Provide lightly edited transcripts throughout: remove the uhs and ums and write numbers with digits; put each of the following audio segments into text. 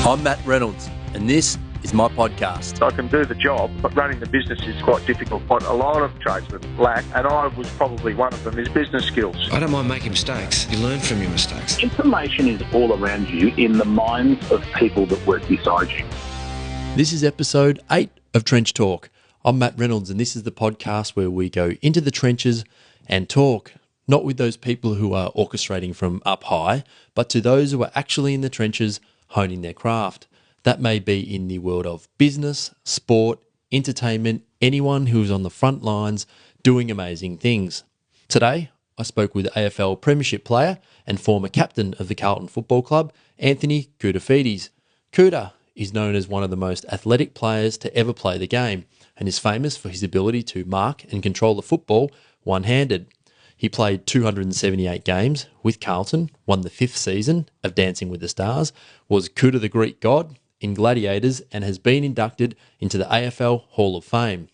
I'm Matt Reynolds, and this is my podcast. I can do the job, but running the business is quite difficult. What a lot of tradesmen lack, and I was probably one of them, is business skills. I don't mind making mistakes. You learn from your mistakes. Information is all around you in the minds of people that work beside you. This is episode 8 of Trench Talk. I'm Matt Reynolds, and this is the podcast where we go into the trenches and talk, not with those people who are orchestrating from up high, but to those who are actually in the trenches honing their craft. That may be in the world of business, sport, entertainment, anyone who is on the front lines doing amazing things. Today, I spoke with AFL premiership player and former captain of the Carlton Football Club, Anthony Koutoufides. Kouta is known as one of the most athletic players to ever play the game and is famous for his ability to mark and control the football one-handed. He played 278 games with Carlton, won the 5th season of Dancing with the Stars, was Kouta the Greek God in Gladiators, and has been inducted into the AFL Hall of Fame.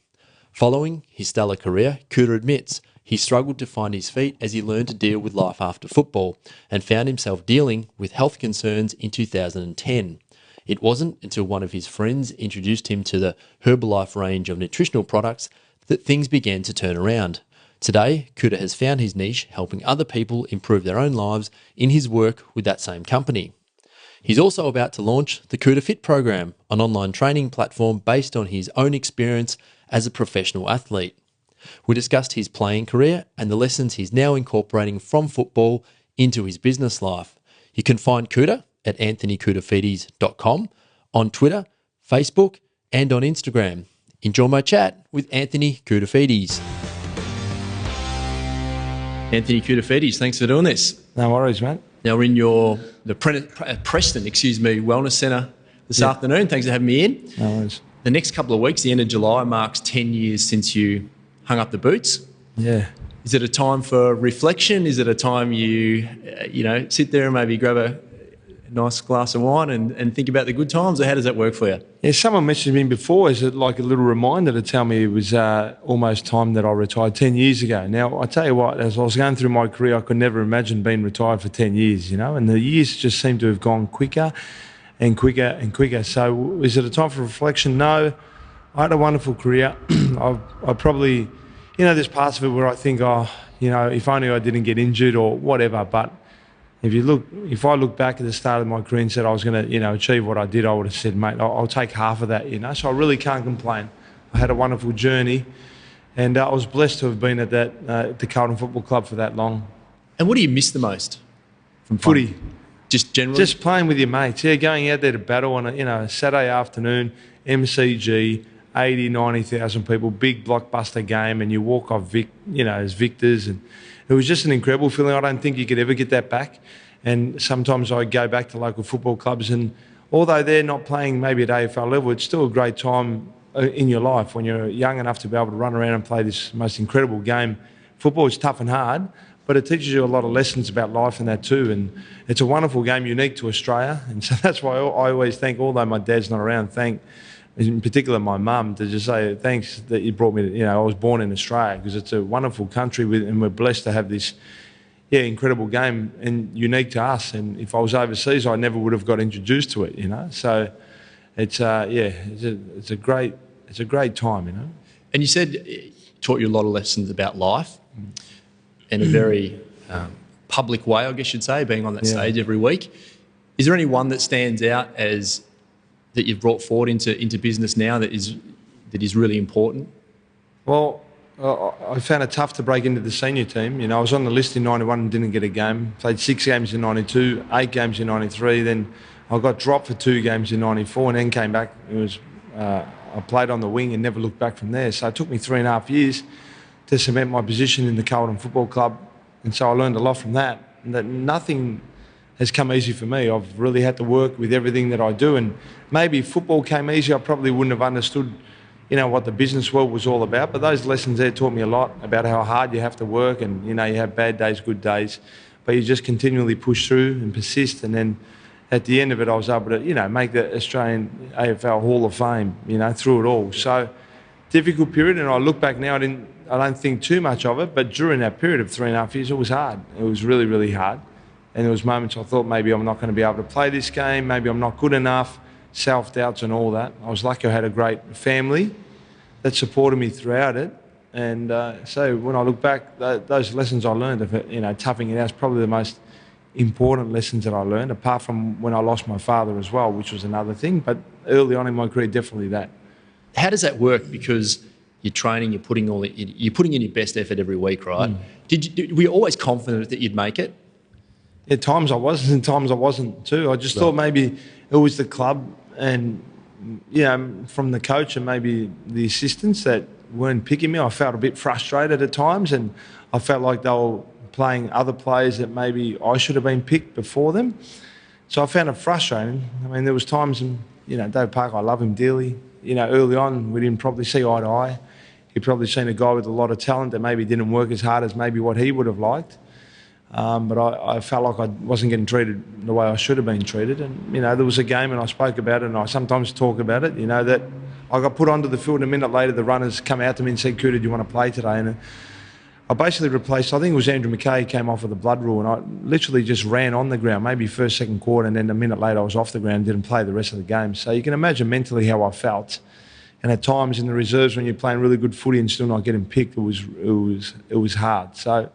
Following his stellar career, Kouta admits he struggled to find his feet as he learned to deal with life after football and found himself dealing with health concerns in 2010. It wasn't until one of his friends introduced him to the Herbalife range of nutritional products that things began to turn around. Today, Kouta has found his niche helping other people improve their own lives in his work with that same company. He's also about to launch the Koutoufides program, an online training platform based on his own experience as a professional athlete. We discussed his playing career and the lessons he's now incorporating from football into his business life. You can find Kouta at anthonykoutofides.com, on Twitter, Facebook, and on Instagram. Enjoy my chat with Anthony Koutoufides. Anthony Koutoufides, thanks for doing this. No worries, mate. Now we're in the Preston, Wellness Centre this afternoon. Thanks for having me in. No worries. The next couple of weeks, the end of July, marks 10 years since you hung up the boots. Yeah. Is it a time for reflection? Is it a time you sit there and maybe grab a nice glass of wine and think about the good times, or how does that work for you? Yeah, someone messaged me before, is it like a little reminder to tell me it was almost time that I retired 10 years ago. Now, I tell you what, as I was going through my career, I could never imagine being retired for 10 years, and the years just seem to have gone quicker and quicker and quicker. So is it a time for reflection? No. I had a wonderful career. I probably, there's parts of it where I think, if only I didn't get injured or whatever, but if I look back at the start of my career and said I was going to, achieve what I did, I would have said, mate, I'll take half of that, So I really can't complain. I had a wonderful journey, and I was blessed to have been at the Carlton Football Club for that long. And what do you miss the most from footy? Just generally? Just playing with your mates. Yeah, going out there to battle on a Saturday afternoon, MCG, 80, 90,000 people, big blockbuster game, and you walk off, as victors, and it was just an incredible feeling. I don't think you could ever get that back. And sometimes I go back to local football clubs, and although they're not playing maybe at AFL level, it's still a great time in your life when you're young enough to be able to run around and play this most incredible game. Football is tough and hard, but it teaches you a lot of lessons about life and that too. And it's a wonderful game, unique to Australia. And so that's why I always thank, although my dad's not around, in particular my mum, to just say thanks that you brought me to, I was born in Australia, because it's a wonderful country and we're blessed to have this incredible game and unique to us. And if I was overseas, I never would have got introduced to it, So it's a great time, And you said it taught you a lot of lessons about life in a very public way, I guess you'd say, being on that stage every week. Is there any one that stands out as that you've brought forward into business now that is really important? Well, I found it tough to break into the senior team. I was on the list in 91 and didn't get a game. Played 6 games in 92, 8 games in 93. Then I got dropped for 2 games in 94 and then came back. I played on the wing and never looked back from there. So it took me 3.5 years to cement my position in the Carlton Football Club. And so I learned a lot from that. And that nothing has come easy for me. I've really had to work with everything that I do, and maybe if football came easy, I probably wouldn't have understood, what the business world was all about. But those lessons there taught me a lot about how hard you have to work, and you have bad days, good days, but you just continually push through and persist. And then at the end of it, I was able to, make the Australian AFL Hall of Fame, through it all. So difficult period, and I look back now, I don't think too much of it, but during that period of 3.5 years, it was hard. It was really, really hard. And there was moments I thought maybe I'm not going to be able to play this game, maybe I'm not good enough. self-doubts and all that. I was lucky I had a great family that supported me throughout it. And so when I look back, those lessons I learned of, toughing it out is probably the most important lessons that I learned, apart from when I lost my father as well, which was another thing. But early on in my career, definitely that. How does that work? Because you're training, you're putting in your best effort every week, right? Were you always confident that you'd make it? At times I was, and times I wasn't too. I just thought maybe it was the club and, from the coach and maybe the assistants that weren't picking me. I felt a bit frustrated at times, and I felt like they were playing other players that maybe I should have been picked before them. So I found it frustrating. I mean, there was times, Dave Parker, I love him dearly. Early on, we didn't probably see eye to eye. He'd probably seen a guy with a lot of talent that maybe didn't work as hard as maybe what he would have liked. But I felt like I wasn't getting treated the way I should have been treated. And, there was a game, and I spoke about it, and I sometimes talk about it, that I got put onto the field, and a minute later the runners come out to me and said, "Kouta, do you want to play today?" And I basically replaced, I think it was Andrew McKay came off with the blood rule, and I literally just ran on the ground, maybe first, second quarter, and then a minute later I was off the ground and didn't play the rest of the game. So you can imagine mentally how I felt. And at times in the reserves, when you're playing really good footy and still not getting picked, it was hard. So it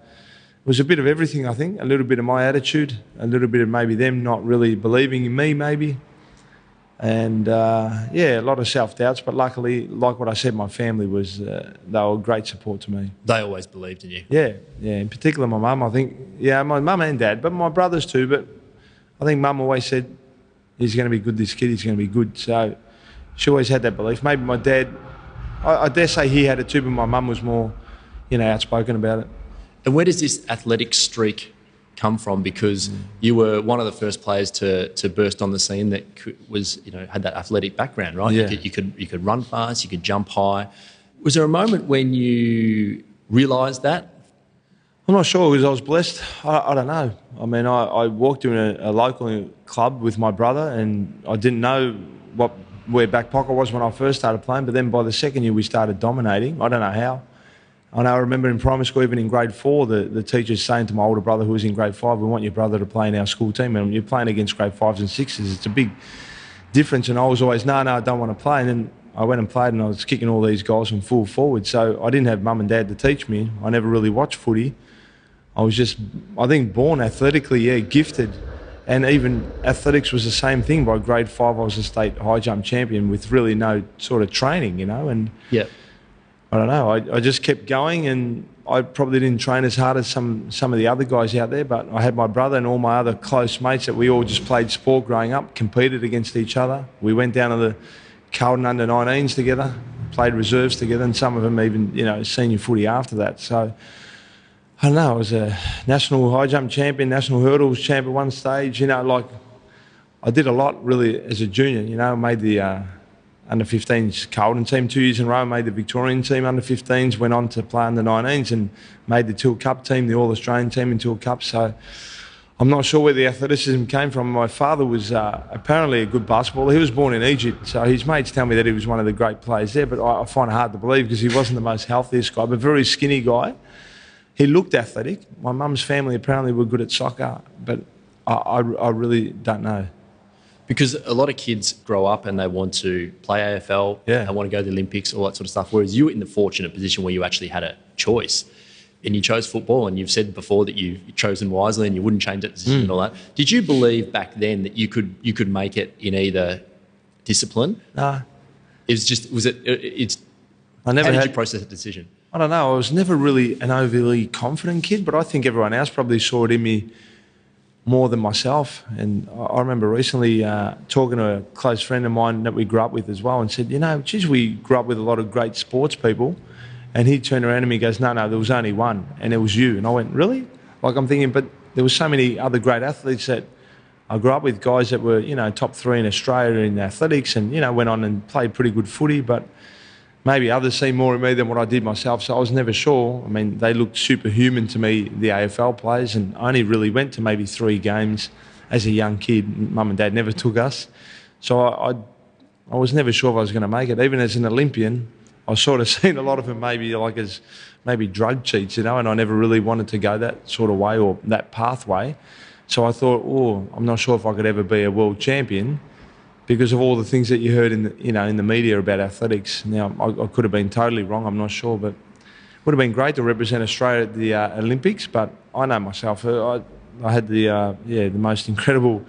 was a bit of everything, I think. A little bit of my attitude, a little bit of maybe them not really believing in me, maybe. And, a lot of self-doubts. But luckily, like what I said, my family was, they were a great support to me. They always believed in you. Yeah. In particular, my mum, I think. Yeah, my mum and dad, but my brothers too. But I think mum always said, he's going to be good, this kid, he's going to be good. So she always had that belief. Maybe my dad, I dare say he had it too, but my mum was more, outspoken about it. And where does this athletic streak come from? Because you were one of the first players to burst on the scene that was, had that athletic background, right? Yeah. You could run fast, you could jump high. Was there a moment when you realised that? I'm not sure, because I was blessed. I don't know. I mean, I walked in a local club with my brother, and I didn't know where back pocket was when I first started playing, but then by the second year we started dominating. I don't know how. I remember in primary school, even in grade 4, the teachers saying to my older brother who was in grade 5, "We want your brother to play in our school team." And you're playing against grade 5s and 6s, it's a big difference. And I was always, no, I don't want to play. And then I went and played, and I was kicking all these goals from full forward. So I didn't have mum and dad to teach me. I never really watched footy. I was just, I think, born athletically, gifted. And even athletics was the same thing. By grade 5, I was a state high jump champion with really no sort of training, And I don't know. I just kept going, and I probably didn't train as hard as some of the other guys out there. But I had my brother and all my other close mates that we all just played sport growing up, competed against each other. We went down to the Carlton under-19s together, played reserves together, and some of them even, senior footy after that. So I don't know, I was a national high jump champion, national hurdles champ at one stage, I did a lot really as a junior, I made the under-15s Carlton team 2 years in a row, made the Victorian team under-15s, went on to play under-19s and made the Till Cup team, the All-Australian team in Till Cup. So I'm not sure where the athleticism came from. My father was apparently a good basketballer. He was born in Egypt, so his mates tell me that he was one of the great players there, but I find it hard to believe because he wasn't the most healthiest guy, but very skinny guy. He looked athletic. My mum's family apparently were good at soccer, but I really don't know. Because a lot of kids grow up and they want to play AFL, they want to go to the Olympics, all that sort of stuff, whereas you were in the fortunate position where you actually had a choice. And you chose football, and you've said before that you've chosen wisely and you wouldn't change that decision and all that. Did you believe back then that you could make it in either discipline? No. It was just, how did you process that decision? I don't know. I was never really an overly confident kid, but I think everyone else probably saw it in me more than myself. And I remember recently talking to a close friend of mine that we grew up with as well and said, geez, we grew up with a lot of great sports people. And he turned around to me and goes, no, there was only one, and it was you. And I went, really? Like, I'm thinking, but there were so many other great athletes that I grew up with, guys that were, top 3 in Australia in athletics and, went on and played pretty good footy, but maybe others see more in me than what I did myself, so I was never sure. I mean, they looked superhuman to me, the AFL players, and I only really went to maybe 3 games as a young kid. Mum and Dad never took us. So I was never sure if I was going to make it. Even as an Olympian, I sort of seen a lot of them maybe like as maybe drug cheats, and I never really wanted to go that sort of way or that pathway. So I thought, I'm not sure if I could ever be a world champion. because of all the things that you heard in the media about athletics. Now, I could have been totally wrong, I'm not sure, but it would have been great to represent Australia at the Olympics. But I know myself, I had the most incredible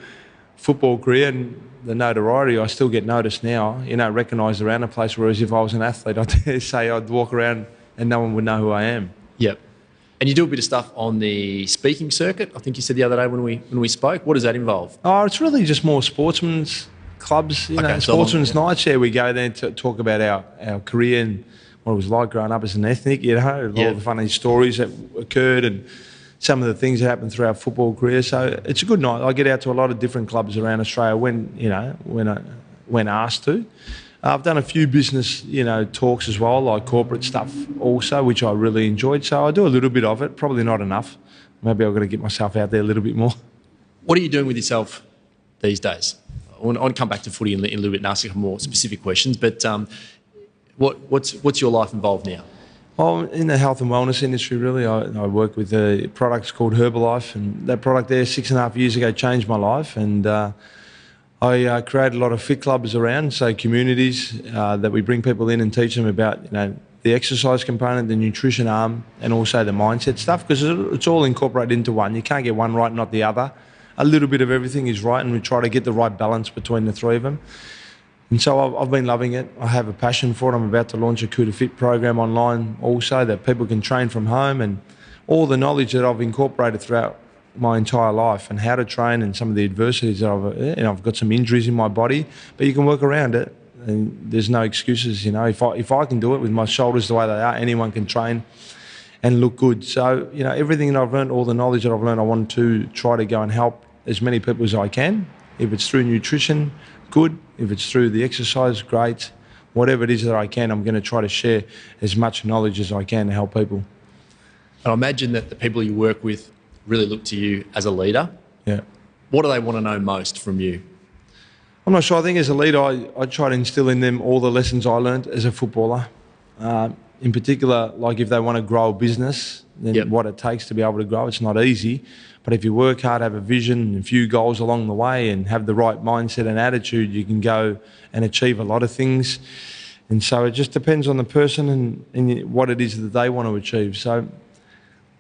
football career, and the notoriety, I still get noticed now, recognised around the place, whereas if I was an athlete, I dare say I'd walk around and no one would know who I am. Yep. And you do a bit of stuff on the speaking circuit, I think you said the other day when we spoke. What does that involve? Oh, it's really just more sportsmen's clubs, sportsmen's nights. Yeah, we go there to talk about our career and what it was like growing up as an ethnic, all the funny stories that occurred and some of the things that happened through our football career. So it's a good night. I get out to a lot of different clubs around Australia when asked to. I've done a few business, talks as well, like corporate stuff also, which I really enjoyed. So I do a little bit of it, probably not enough. Maybe I've got to get myself out there a little bit more. What are you doing with yourself these days? I want to come back to footy in a little bit and ask you more specific questions, but what's your life involved now? Well, in the health and wellness industry, really, I work with products called Herbalife, and that product there 6.5 years ago changed my life, and I created a lot of fit clubs around, so communities that we bring people in and teach them about, the exercise component, the nutrition arm, and also the mindset stuff, because it's all incorporated into one. You can't get one right, not the other. A little bit of everything is right, and we try to get the right balance between the three of them. And so I've been loving it. I have a passion for it. I'm about to launch a Koutoufides program online also that people can train from home, and all the knowledge that I've incorporated throughout my entire life and how to train and some of the adversities that I've got some injuries in my body, but you can work around it. And there's no excuses, If I can do it with my shoulders the way they are, anyone can train and look good. So, everything that I've learned, all the knowledge that I've learned, I want to try to go and help as many people as I can. If it's through nutrition, good. If it's through the exercise, great. Whatever it is that I can, I'm going to try to share as much knowledge as I can to help people. And I imagine that the people you work with really look to you as a leader. Yeah. What do they want to know most from you? I'm not sure. I think as a leader, I try to instill in them all the lessons I learned as a footballer. In particular, like if they want to grow a business, then what it takes to be able to grow. It's not easy. But if you work hard, have a vision and a few goals along the way and have the right mindset and attitude, you can go and achieve a lot of things. And so it just depends on the person and what it is that they want to achieve. So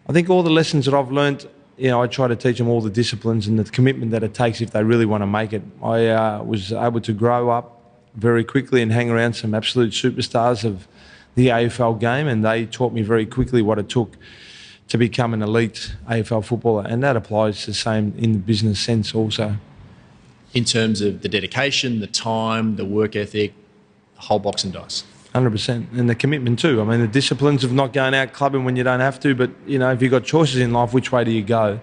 I think all the lessons that I've learnt, I try to teach them all the disciplines and the commitment that it takes if they really want to make it. I was able to grow up very quickly and hang around some absolute superstars of the AFL game, and they taught me very quickly what it took to become an elite AFL footballer, and that applies the same in the business sense also. In terms of the dedication, the time, the work ethic, the whole box and dice. 100%, and the commitment too. I mean, the disciplines of not going out clubbing when you don't have to, but, if you've got choices in life, which way do you go?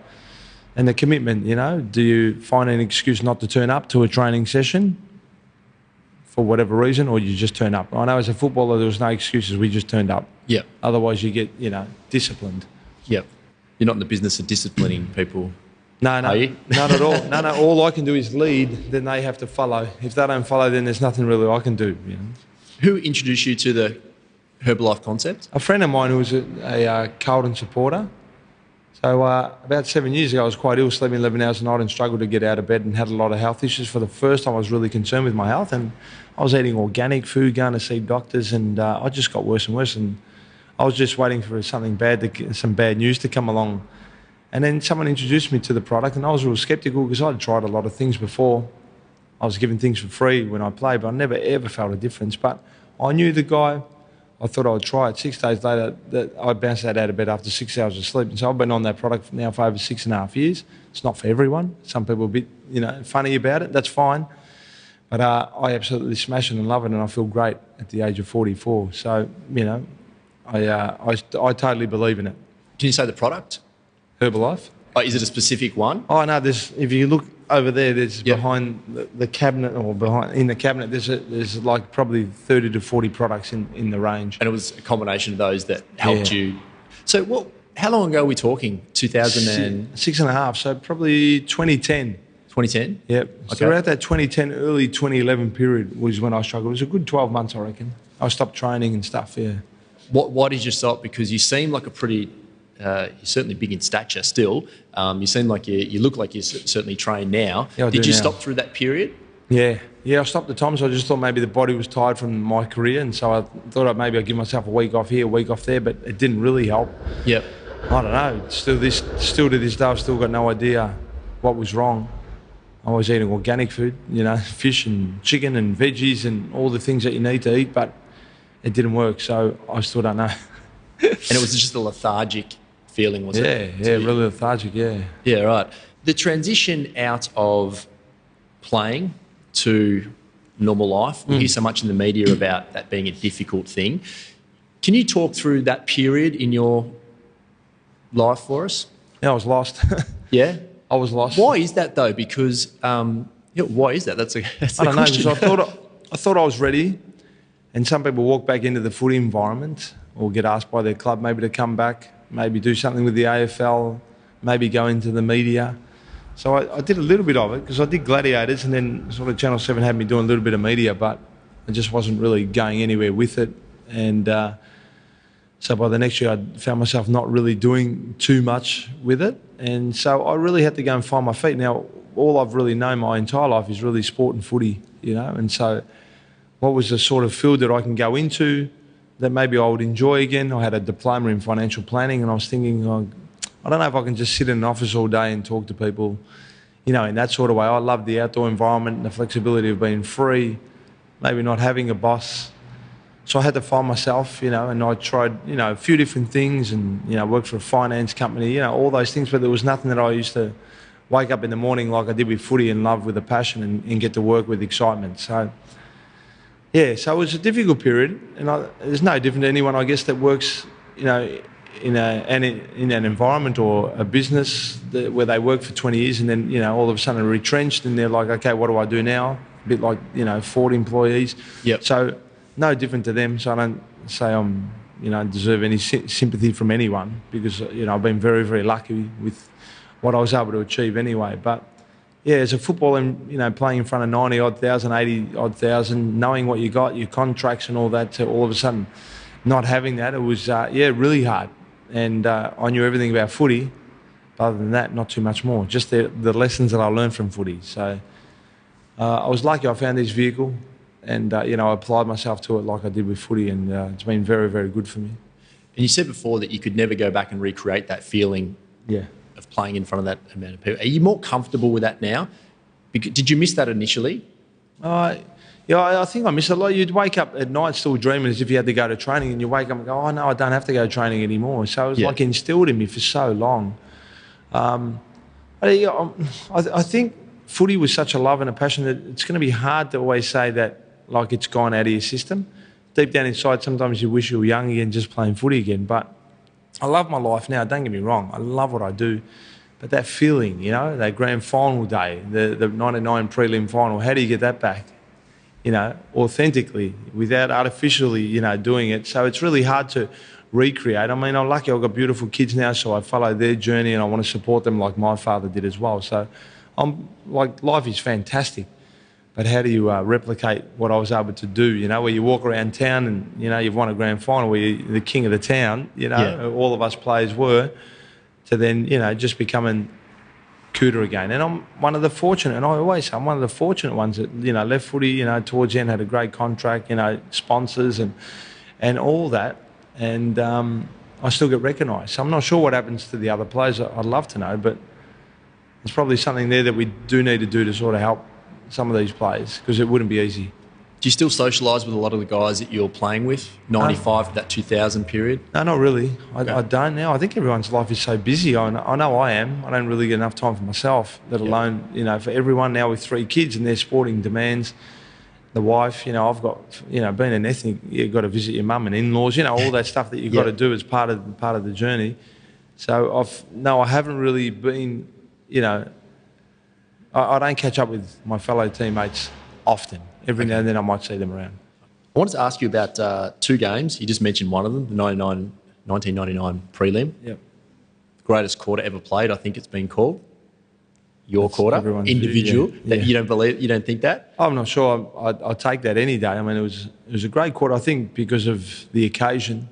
And the commitment, do you find an excuse not to turn up to a training session for whatever reason, or you just turn up? I know as a footballer, there was no excuses, we just turned up. Yeah. Otherwise you get, disciplined. Yep. You're not in the business of disciplining people. No, are you? Not at all. No, all I can do is lead, then they have to follow. If they don't follow, then there's nothing really I can do. Who introduced you to the Herbalife concept? A friend of mine who was a Carlton supporter. So about 7 years ago, I was quite ill, sleeping 11 hours a night and struggled to get out of bed and had a lot of health issues. For the first time, I was really concerned with my health, and I was eating organic food, going to see doctors, and I just got worse and worse. And I was just waiting for something bad, some bad news to come along. And then someone introduced me to the product, and I was real sceptical because I'd tried a lot of things before. I was given things for free when I played, but I never ever felt a difference. But I knew the guy. I thought I would try it. 6 days later, I bounced out of bed after 6 hours of sleep. And so I've been on that product now for over 6.5 years. It's not for everyone. Some people are a bit, funny about it. That's fine. But I absolutely smash it and love it, and I feel great at the age of 44. So, I totally believe in it. Can you say the product? Herbalife. Oh, is it a specific one? Oh, no, if you look over there, there's behind the cabinet, or in the cabinet, there's like probably 30 to 40 products in the range. And it was a combination of those that helped you. So how long ago are we talking? 2000 6.5, so probably 2010. 2010? Yep. Okay. So around that 2010, early 2011 period was when I struggled. It was a good 12 months, I reckon. I stopped training and stuff, yeah. Why did you stop? Because you seem like a pretty... you're certainly big in stature still. You seem like you look like you're certainly trained now. Yeah, Did you now. stop through that period? Yeah. Yeah, I stopped at times. I just thought maybe the body was tired from my career, and so I thought maybe I'd give myself a week off here, a week off there, but it didn't really help. Yep. I don't know. Still to this day, I've still got no idea what was wrong. I was eating organic food, fish and chicken and veggies and all the things that you need to eat, but it didn't work, so I still don't know. And it was just a lethargic feeling, was it? Yeah, really lethargic, yeah. Yeah, right. The transition out of playing to normal life, we hear so much in the media about that being a difficult thing. Can you talk through that period in your life for us? Yeah, I was lost. Yeah? I was lost. Why is that though? Because, why is that? That's a I don't know, question. because I thought I was ready, and some people walk back into the footy environment or get asked by their club maybe to come back, maybe do something with the AFL, maybe go into the media. So I did a little bit of it because I did Gladiators, and then sort of Channel 7 had me doing a little bit of media, but I just wasn't really going anywhere with it. And so by the next year, I found myself not really doing too much with it. And so I really had to go and find my feet. Now, all I've really known my entire life is really sport and footy, and so what was the sort of field that I can go into that maybe I would enjoy again? I had a diploma in financial planning, and I was thinking, I don't know if I can just sit in an office all day and talk to people, in that sort of way. I love the outdoor environment and the flexibility of being free, maybe not having a boss. So I had to find myself, and I tried, a few different things and, worked for a finance company, all those things, but there was nothing that I used to wake up in the morning like I did with footy and love with a passion and get to work with excitement. So, yeah, so it was a difficult period, and there's no different to anyone, I guess, that works, in an environment or a business where they work for 20 years and then, all of a sudden are retrenched and they're like, okay, what do I do now? A bit like, 40 employees. Yep. So no different to them. So I don't say I'm, deserve any sympathy from anyone because, I've been very, very lucky with what I was able to achieve anyway. But yeah, as a footballer, playing in front of 90-odd thousand, 80-odd thousand, knowing what you got, your contracts and all that, to all of a sudden not having that, it was, really hard. And I knew everything about footy. Other than that, not too much more. Just the lessons that I learned from footy. So I was lucky I found this vehicle and, I applied myself to it like I did with footy, and it's been very, very good for me. And you said before that you could never go back and recreate that feeling of playing in front of that amount of people. Are you more comfortable with that now? Did you miss that initially? Yeah, I think I miss it a lot. You'd wake up at night still dreaming as if you had to go to training, and you wake up and go, oh, no, I don't have to go to training anymore. So it was like instilled in me for so long. I think footy was such a love and a passion that it's going to be hard to always say that like it's gone out of your system. Deep down inside, sometimes you wish you were young again, just playing footy again. But I love my life now, don't get me wrong. I love what I do. But that feeling, that grand final day, the 99 prelim final, how do you get that back? Authentically, without artificially, doing it. So it's really hard to recreate. I mean, I'm lucky I've got beautiful kids now, so I follow their journey and I want to support them like my father did as well. So life is fantastic. But how do you replicate what I was able to do, where you walk around town and, you've won a grand final where you're the king of the town, all of us players were, to then, just becoming Kouta again. And I'm one of the fortunate, and I always say I'm one of the fortunate ones that, left footy, towards the end had a great contract, sponsors and all that. And I still get recognised. So I'm not sure what happens to the other players. I'd love to know, but there's probably something there that we do need to do to sort of help some of these players, because it wouldn't be easy. Do you still socialise with a lot of the guys that you're playing with, 95 to that 2000 period? No, not really. I don't now. I think everyone's life is so busy. I know I am. I don't really get enough time for myself, let alone, for everyone now with 3 kids and their sporting demands. The wife, I've got, being an ethnic, you've got to visit your mum and in-laws, all that stuff that you've got to do as part of the journey. So I haven't really been, I don't catch up with my fellow teammates often. Every now and then I might see them around. I wanted to ask you about 2 games. You just mentioned one of them, the 1999 prelim. Yep. The greatest quarter ever played, I think it's been called. Your quarter, individual. You don't believe? You don't think that? I'm not sure. I'll take that any day. I mean, it was a great quarter, I think, because of the occasion.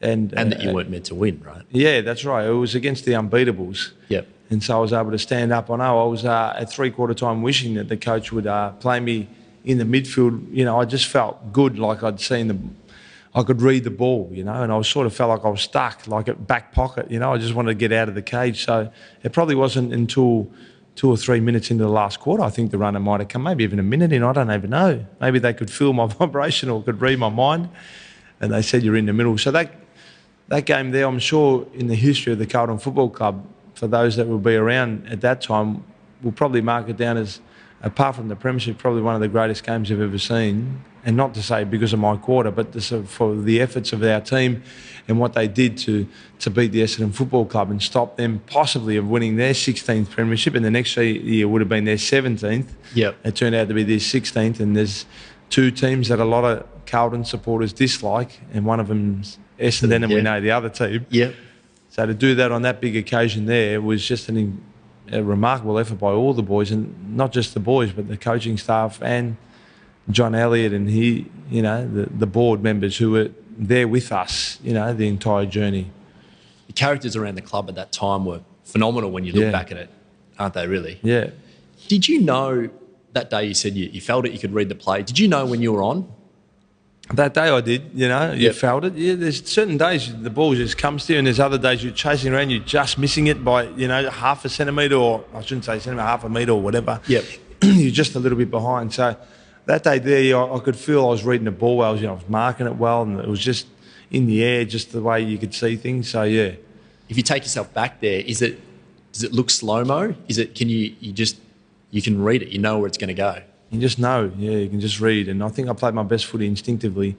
And that you weren't meant to win, right? Yeah, that's right. It was against the unbeatables. Yep. And so I was able to stand up. I know I was at 3/4 time wishing that the coach would play me in the midfield, you know, I just felt good, like I could read the ball, you know, and I sort of felt like I was stuck, like at back pocket, you know. I just wanted to get out of the cage. So it probably wasn't until 2 or 3 minutes into the last quarter, I think the runner might have come, maybe even a minute in, I don't even know. Maybe they could feel my vibration or could read my mind, and they said, you're in the middle. So that game there, I'm sure in the history of the Carlton Football Club, for those that will be around at that time, will probably mark it down as, apart from the premiership, probably one of the greatest games I've ever seen. And not to say because of my quarter, but for the efforts of our team and what they did to beat the Essendon Football Club and stop them possibly of winning their 16th premiership, and the next year would have been their 17th. Yep. It turned out to be their 16th, and there's two teams that a lot of Carlton supporters dislike, and one of them's Essendon, and we know the other team. Yep. So to do that on that big occasion there was just a remarkable effort by all the boys, and not just the boys, but the coaching staff and John Elliott and the board members who were there with us, you know, the entire journey. The characters around the club at that time were phenomenal when you look back at it, aren't they, really? Yeah. Did you know that day you said you felt it, you could read the play? Did you know when you were on? That day I did, you know, you felt it. Yeah, there's certain days the ball just comes to you, and there's other days you're chasing around, you're just missing it by, you know, half a centimetre, or I shouldn't say centimetre, half a metre or whatever. Yep. You're just a little bit behind. So that day there, I could feel I was reading the ball well. I was marking it well, and it was just in the air, just the way you could see things. So, yeah. If you take yourself back there, does it look slow-mo? You can read it, you know where it's going to go? You just know, you can just read. And I think I played my best footy instinctively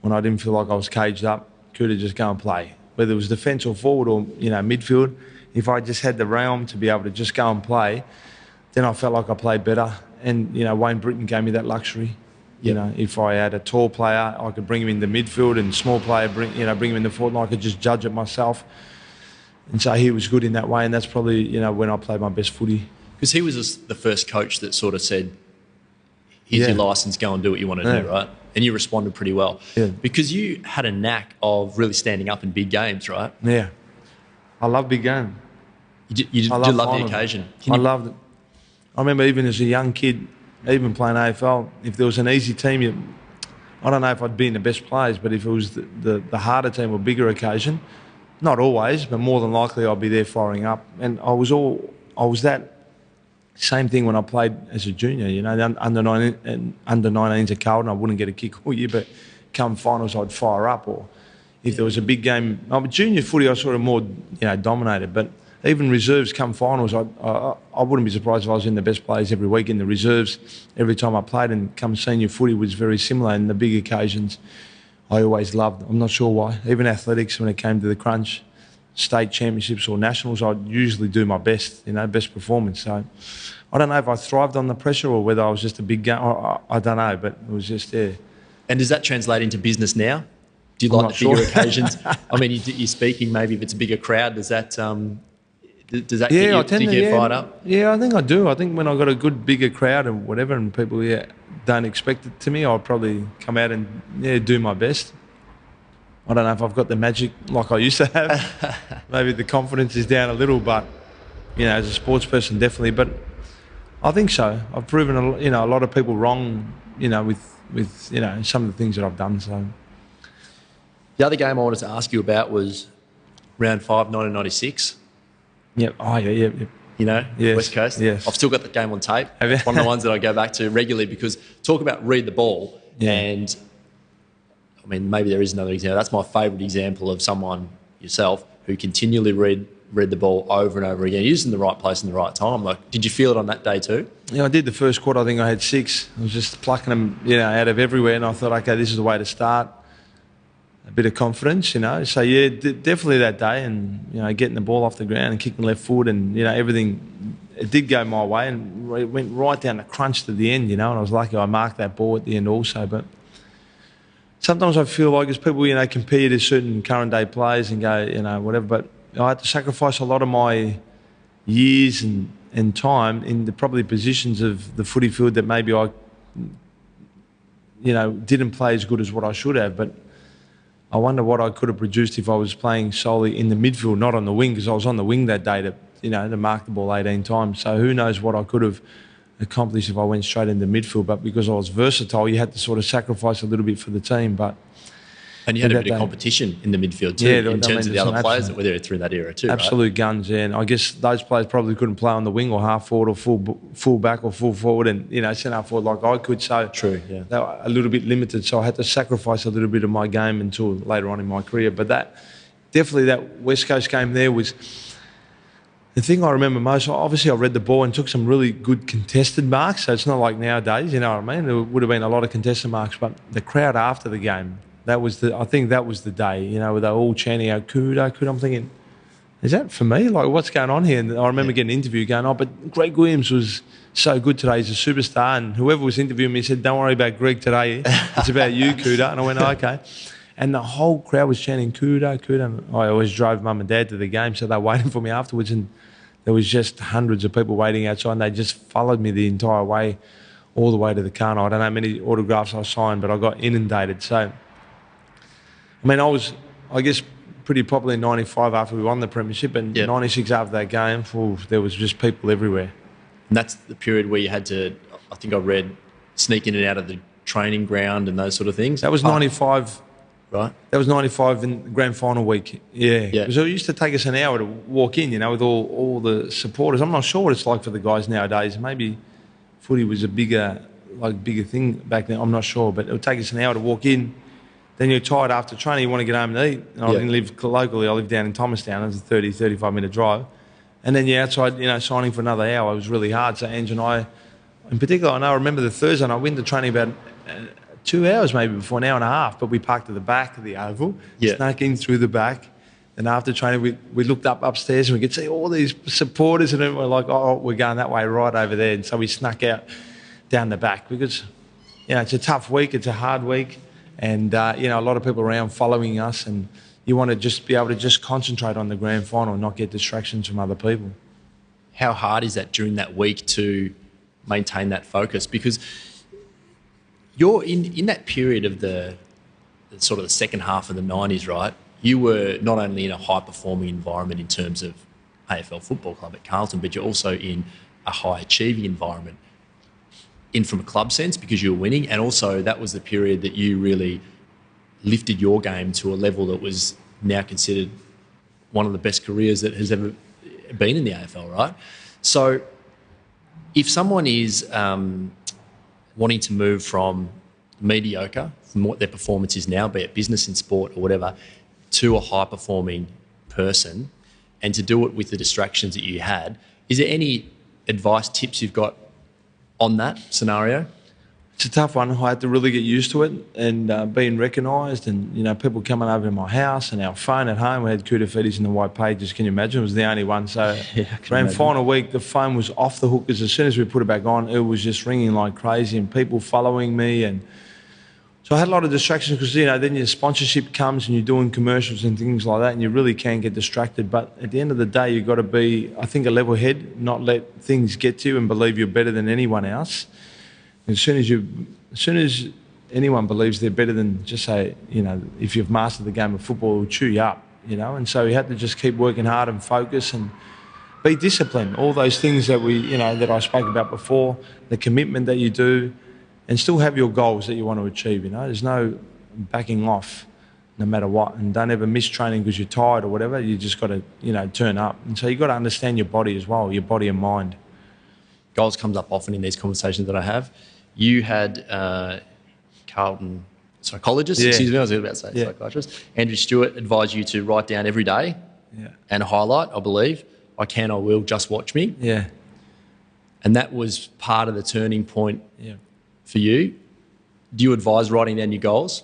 when I didn't feel like I was caged up. Could just go and play. Whether it was defence or forward or, you know, midfield, if I just had the realm to be able to just go and play, then I felt like I played better. And, you know, Wayne Britton gave me that luxury. You know, if I had a tall player, I could bring him in the midfield, and small player, bring him in the forward, and I could just judge it myself. And so he was good in that way, and that's probably, you know, when I played my best footy. Because he was the first coach that sort of said, here's your licence, go and do what you want to do, right? And you responded pretty well. Yeah. Because you had a knack of really standing up in big games, right? Yeah. I love big games. You love the occasion. I loved it. I remember even as a young kid, even playing AFL, if there was an easy team, I don't know if I'd be in the best players, but if it was the harder team or bigger occasion, not always, but more than likely I'd be there firing up. And I was that same thing when I played as a junior, you know, under 19s at Carlton, I wouldn't get a kick all year, but come finals I'd fire up. Or if there was a big game, junior footy I sort of more, you know, dominated, but even reserves come finals, I wouldn't be surprised if I was in the best players every week in the reserves every time I played, and come senior footy was very similar. And the big occasions I always loved. I'm not sure why. Even athletics, when it came to the crunch, state championships or nationals, I'd usually do my best, you know, best performance. So I don't know if I thrived on the pressure or whether I was just a big guy. I don't know, but it was just there. And does that translate into business now? Do you like the bigger occasions? I mean, you're speaking, maybe if it's a bigger crowd, does that get you fired up? Yeah, I think I do. I think when I've got a good bigger crowd and whatever, and people don't expect it to me, I'll probably come out and do my best. I don't know if I've got the magic like I used to have. Maybe the confidence is down a little, but, you know, as a sports person, definitely. But I think so. I've proven, a lot of people wrong, you know, with you know, some of the things that I've done. So the other game I wanted to ask you about was round 5, 1996. Yep. Oh, yeah. You know, yes. West Coast. Yes. I've still got that game on tape. It's one of the ones that I go back to regularly, because talk about read the ball. Yeah. And I mean, maybe there is another example. That's my favourite example of someone, yourself, who continually read the ball over and over again. You're just in the right place in the right time. Like, did you feel it on that day too? Yeah, I did. The first quarter, I think I had 6. I was just plucking them, you know, out of everywhere, and I thought, okay, this is the way to start. A bit of confidence, you know. So, yeah, definitely that day, and, you know, getting the ball off the ground and kicking left foot, and, you know, everything, it did go my way, and it went right down the crunch to the end, you know, and I was lucky I marked that ball at the end also. But sometimes I feel like as people, you know, compare to certain current day players and go, you know, whatever, but I had to sacrifice a lot of my years and time in the probably positions of the footy field that maybe I, you know, didn't play as good as what I should have. But I wonder what I could have produced if I was playing solely in the midfield, not on the wing, because I was on the wing that day to mark the ball 18 times. So who knows what I could have accomplish if I went straight into midfield. But because I was versatile, you had to sort of sacrifice a little bit for the team. But and you had a bit of competition in the midfield too, in terms of the other players that were there through that era too. Absolute guns, yeah. And I guess those players probably couldn't play on the wing or half forward or full back or full forward, and centre forward like I could. So true, yeah. They were a little bit limited. So I had to sacrifice a little bit of my game until later on in my career. But that West Coast game there was the thing I remember most. Obviously, I read the ball and took some really good contested marks. So it's not like nowadays, you know what I mean? There would have been a lot of contested marks, but the crowd after the game. I think that was the day, where they were all chanting out Kouta. I'm thinking, is that for me? Like, what's going on here? And I remember getting an interview going, but Greg Williams was so good today. He's a superstar. And whoever was interviewing me said, don't worry about Greg today. It's about you, Kouta. And I went, okay. And the whole crowd was chanting Kouta. And I always drove mum and dad to the game, so they were waiting for me afterwards. And there was just hundreds of people waiting outside, and they just followed me the entire way, all the way to the car. And I don't know how many autographs I signed, but I got inundated. So, I mean, I was, I guess, pretty popular in 95 after we won the premiership, and 96 after that game, there was just people everywhere. And that's the period where you had to, I think I read, sneak in and out of the training ground and those sort of things. That was 95. Right. That was 95 in the grand final week. Yeah. Because it used to take us an hour to walk in, with all the supporters. I'm not sure what it's like for the guys nowadays. Maybe footy was a bigger thing back then. I'm not sure. But it would take us an hour to walk in. Then you're tired after training, you want to get home and eat. And I didn't live locally, I lived down in Thomastown. It was a 30, 35-minute drive. And then you're outside, signing for another hour. It was really hard. So Ange and I, in particular, I remember the Thursday night, I went to training about 2 hours maybe before, an hour and a half, but we parked at the back of the oval, snuck in through the back. And after training, we looked upstairs and we could see all these supporters, and we're like, oh, we're going that way right over there. And so we snuck out down the back because, it's a tough week, it's a hard week. And, a lot of people around following us, and you want to just be able to just concentrate on the grand final and not get distractions from other people. How hard is that during that week to maintain that focus? Because you're in that period of the sort of the second half of the 90s, right? You were not only in a high-performing environment in terms of AFL Football Club at Carlton, but you're also in a high-achieving environment. In from a club sense because you were winning, and also that was the period that you really lifted your game to a level that was now considered one of the best careers that has ever been in the AFL, right? So if someone is wanting to move from mediocre, from what their performance is now, be it business in sport or whatever, to a high-performing person, and to do it with the distractions that you had, is there any advice, tips you've got on that scenario? It's a tough one. I had to really get used to it, and being recognised, and people coming over to my house, and our phone at home. We had Koutoufides in the white pages. Can you imagine? It was the only one. So around final week, the phone was off the hook because as soon as we put it back on, it was just ringing like crazy, and people following me, and so I had a lot of distractions because then your sponsorship comes and you're doing commercials and things like that, and you really can get distracted. But at the end of the day, you've got to be, I think, a level head, not let things get to you and believe you're better than anyone else. As soon as anyone believes they're better than, just say, if you've mastered the game of football, it'll chew you up, And so you had to just keep working hard and focus and be disciplined. All those things that that I spoke about before, the commitment that you do, and still have your goals that you want to achieve. There's no backing off, no matter what. And don't ever miss training because you're tired or whatever. You just got to, turn up. And so you've got to understand your body as well, your body and mind. Goals comes up often in these conversations that I have. You had Carlton psychologist, excuse me, I was about to say psychiatrist, Andrew Stewart advised you to write down every day and highlight, I believe, I can, I will, just watch me. Yeah. And that was part of the turning point for you. Do you advise writing down your goals?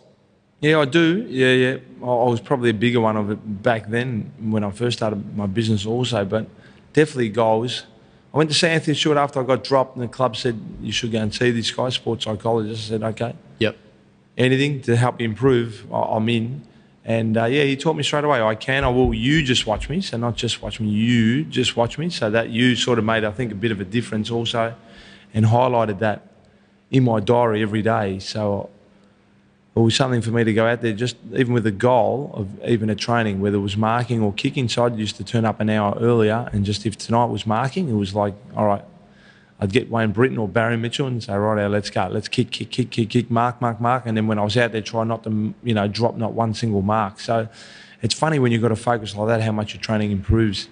Yeah, I do. Yeah. I was probably a bigger one of it back then when I first started my business also, but definitely goals. I went to see Anthony Stewart after I got dropped, and the club said, you should go and see this guy, sports psychologist. I said, okay. Yep. Anything to help you improve, I'm in. And, he taught me straight away, I can, I will, you just watch me. So not just watch me, you just watch me. So that you sort of made, I think, a bit of a difference also, and highlighted that in my diary every day. So it was something for me to go out there, just even with the goal of even a training, whether it was marking or kicking. So I used to turn up an hour earlier, and just if tonight was marking, it was like, all right, I'd get Wayne Britton or Barry Mitchell and say, right, let's go. Let's kick, mark. And then when I was out there, try not to, drop not one single mark. So it's funny when you've got to focus like that, how much your training improves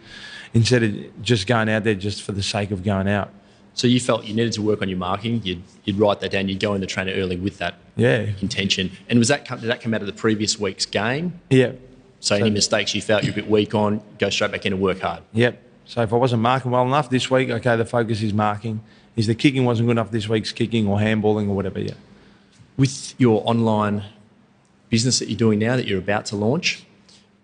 instead of just going out there just for the sake of going out. So you felt you needed to work on your marking. You'd write that down. You'd go in the trainer early with that intention. And did that come out of the previous week's game? Yeah. So any mistakes you felt you're a bit weak on, go straight back in and work hard. Yep. So if I wasn't marking well enough this week, okay, the focus is marking. If the kicking wasn't good enough this week's kicking or handballing or whatever, yeah. With your online business that you're doing now that you're about to launch,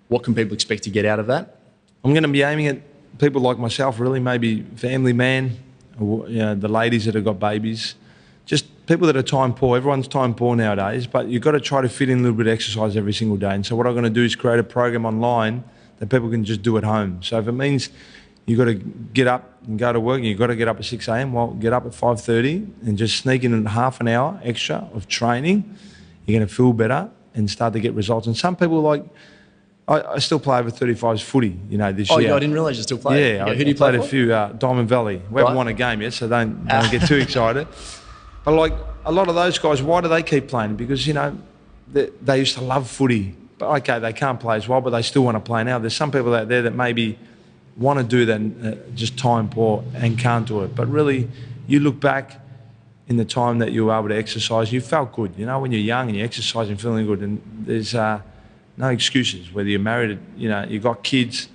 what can people expect to get out of that? I'm going to be aiming at people like myself, really, maybe family man, or, the ladies that have got babies, just people that are time poor. Everyone's time poor nowadays, but you've got to try to fit in a little bit of exercise every single day. And so what I'm going to do is create a program online that people can just do at home. So if it means you've got to get up and go to work and you've got to get up at 6 a.m, well, get up at 5:30 and just sneak in half an hour extra of training. You're going to feel better and start to get results. And some people I still play over 35s footy, this year. Oh, yeah, I didn't realise you still play. Yeah, who do you play for? A few, Diamond Valley. We haven't won a game yet, so don't get too excited. But a lot of those guys, why do they keep playing? Because, they used to love footy. But, okay, they can't play as well, but they still want to play now. There's some people out there that maybe want to do that, just time poor and can't do it. But really, you look back in the time that you were able to exercise, you felt good. When you're young and you're exercising, feeling good, and there's no excuses. Whether you're married, you've got kids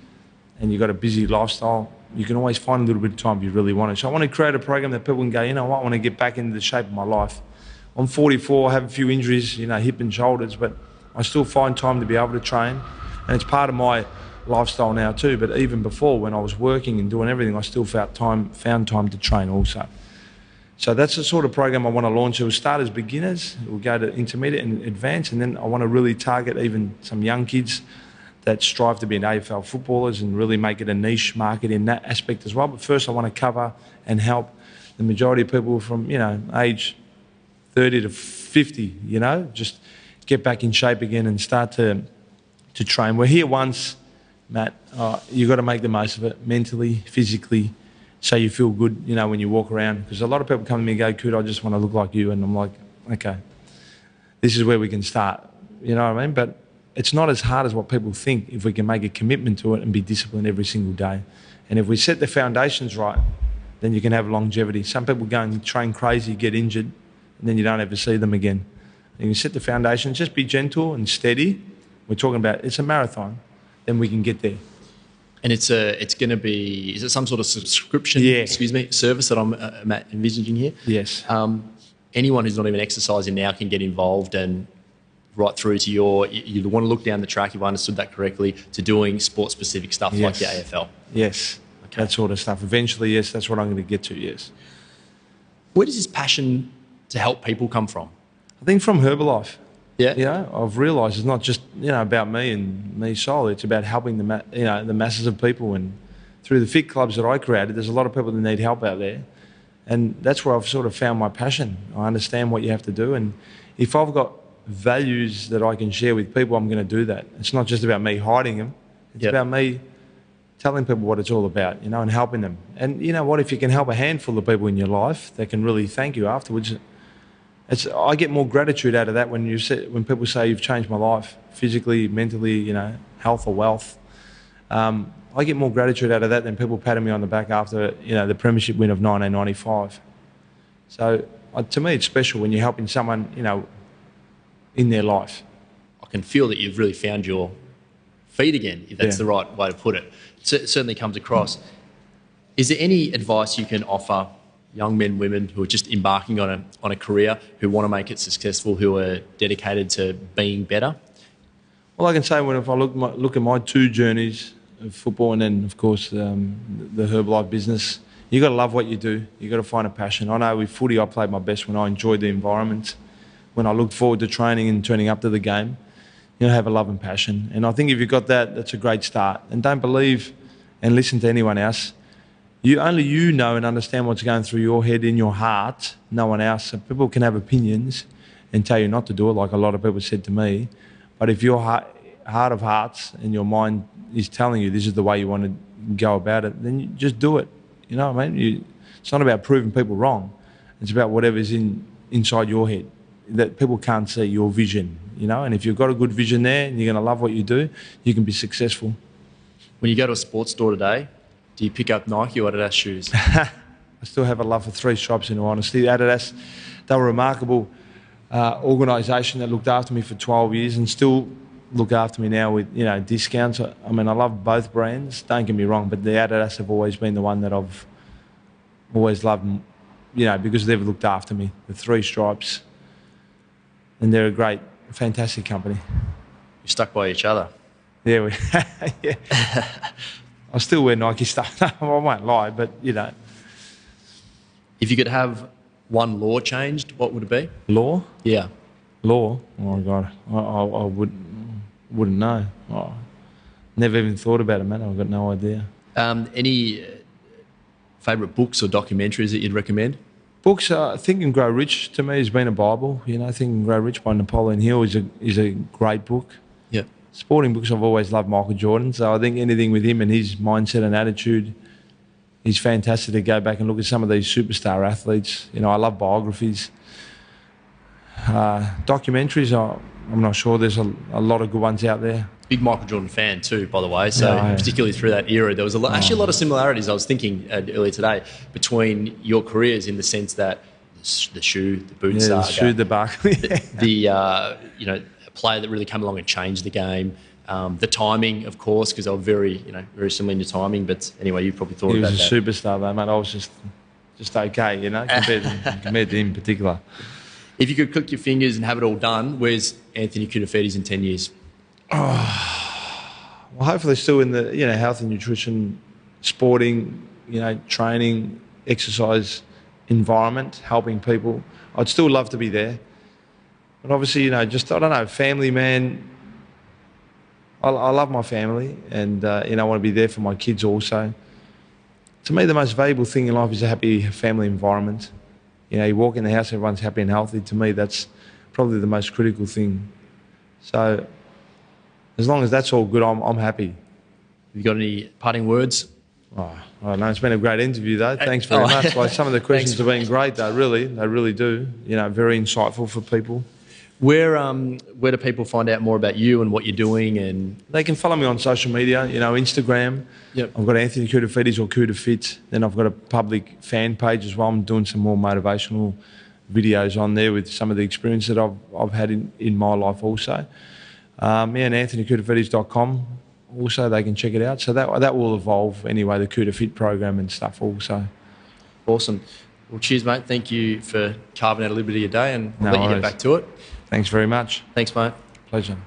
and you've got a busy lifestyle, you can always find a little bit of time if you really want it. So I want to create a program that people can go, I want to get back into the shape of my life. I'm 44, I have a few injuries, hip and shoulders, but I still find time to be able to train. And it's part of my lifestyle now too. But even before, when I was working and doing everything, I still found time to train also. So that's the sort of program I want to launch. It will start as beginners, it will go to intermediate and advanced, and then I want to really target even some young kids that strive to be an AFL footballers and really make it a niche market in that aspect as well. But first I want to cover and help the majority of people from, age 30 to 50, just get back in shape again and start to train. We're here once, Matt. You've got to make the most of it, mentally, physically, so you feel good, when you walk around. Because a lot of people come to me and go, Kouta, I just want to look like you. And I'm like, okay, this is where we can start. You know what I mean? But it's not as hard as what people think if we can make a commitment to it and be disciplined every single day. And if we set the foundations right, then you can have longevity. Some people go and train crazy, get injured, and then you don't ever see them again. And you set the foundations, just be gentle and steady. We're talking about, it's a marathon, then we can get there. And it's going to be, is it some sort of subscription, service that I'm envisaging here? Yes. Anyone who's not even exercising now can get involved and right through to you want to look down the track, if I understood that correctly, to doing sport-specific stuff like the AFL. Yes, okay. That sort of stuff. Eventually, yes, that's what I'm going to get to, yes. Where does this passion to help people come from? I think from Herbalife. Yeah. I've realised it's not just, about me and me solely. It's about helping the masses of people. And through the fit clubs that I created, there's a lot of people that need help out there. And that's where I've sort of found my passion. I understand what you have to do. And if I've got values that I can share with people, I'm going to do that. It's not just about me hiding them. It's about me telling people what it's all about, and helping them. And you know what? If you can help a handful of people in your life, they can really thank you afterwards. I get more gratitude out of that when people say you've changed my life, physically, mentally, health or wealth. I get more gratitude out of that than people patting me on the back after, the premiership win of 1995. So to me, it's special when you're helping someone, in their life. I can feel that you've really found your feet again, if that's the right way to put it. It certainly comes across. Is there any advice you can offer young men, women who are just embarking on a career, who want to make it successful, who are dedicated to being better? Well, I can say if I look at my two journeys of football and then, of course, the Herbalife business, you've got to love what you do. You've got to find a passion. I know with footy, I played my best when I enjoyed the environment, when I looked forward to training and turning up to the game. Have a love and passion. And I think if you've got that, that's a great start. And don't believe and listen to anyone else. Only you know and understand what's going through your head, in your heart, no one else. So people can have opinions and tell you not to do it, like a lot of people said to me. But if your heart of hearts and your mind is telling you this is the way you want to go about it, then you just do it. You know what I mean? It's not about proving people wrong. It's about whatever's inside your head that people can't see, your vision, you know. And if you've got a good vision there and you're going to love what you do, you can be successful. When you go to a sports store today, do you pick up Nike or Adidas shoes? I still have a love for Three Stripes, in all honesty. Adidas, they were a remarkable organisation that looked after me for 12 years and still look after me now with, you know, discounts. I mean, I love both brands, don't get me wrong, but the Adidas have always been the one that I've always loved, you know, because they've looked after me, the Three Stripes. And they're a great, fantastic company. You're stuck by each other. Yeah, yeah. I still wear Nike stuff. I won't lie, but, you know. If you could have one law changed, what would it be? Law? Yeah. Law? Oh, my God. I wouldn't know. Oh, never even thought about it, man. I've got no idea. Any favourite books or documentaries that you'd recommend? Books, Think and Grow Rich to me has been a Bible. You know, Think and Grow Rich by Napoleon Hill is a great book. Yeah. Sporting books, I've always loved Michael Jordan, so I think anything with him and his mindset and attitude is fantastic to go back and look at some of these superstar athletes. You know, I love biographies. Documentaries, I'm not sure. There's a lot of good ones out there. Big Michael Jordan fan too, by the way. So Yeah. particularly through that era, there was actually a lot of similarities. I was thinking earlier today between your careers in the sense that the shoe, the boot Yeah, saga, the shoe, the Barkley. the you know, a player that really came along and changed the game. The timing, of course, because they were very similar in your timing. But anyway, you probably thought He about was that. a superstar, though, mate. I was just okay, you know, compared to him in particular. If you could click your fingers and have it all done, where's Anthony Koutoufides in 10 years? Well, hopefully still in the, you know, health and nutrition, sporting, you know, training, exercise environment, helping people. I'd still love to be there. But obviously, you know, just, I don't know, family, man. I love my family and, you know, I want to be there for my kids also. To me, the most valuable thing in life is a happy family environment. You know, you walk in the house, everyone's happy and healthy. To me, that's probably the most critical thing. So as long as that's all good, I'm happy. Have you got any parting words? Oh, I don't know. It's been a great interview, though. Thanks very much. Like, some of the questions have been great, though. Really, they really do. You know, very insightful for people. Where do people find out more about you and what you're doing? And They can follow me on social media. You know, Instagram. Yep. I've got Anthony Koutoufides or Koutoufides. Then I've got a public fan page as well. I'm doing some more motivational videos on there with some of the experience that I've had in my life also. And AnthonyKoutoufides.com. Also, they can check it out. So that will evolve anyway, the Koutafit program and stuff also. Awesome. Well, cheers, mate. Thank you for carving out a little bit of your day, and I'll No let you worries. get back to it. Thanks very much. Thanks, mate. Pleasure.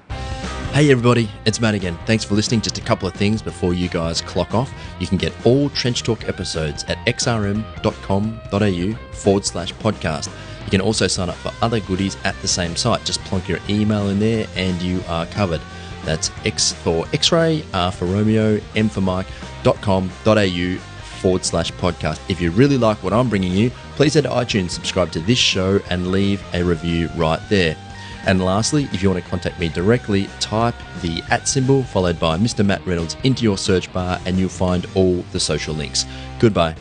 Hey everybody, it's Matt again. Thanks for listening. Just a couple of things before you guys clock off. You can get all Trench Talk episodes at xrm.com.au/podcast. You can also sign up for other goodies at the same site. Just plonk your email in there and you are covered. That's X for X-ray, R for Romeo, M for Mike.com.au/podcast. If you really like what I'm bringing you, please head to iTunes, subscribe to this show and leave a review right there. And lastly, if you want to contact me directly, type the @ symbol followed by Mr. Matt Reynolds into your search bar and you'll find all the social links. Goodbye.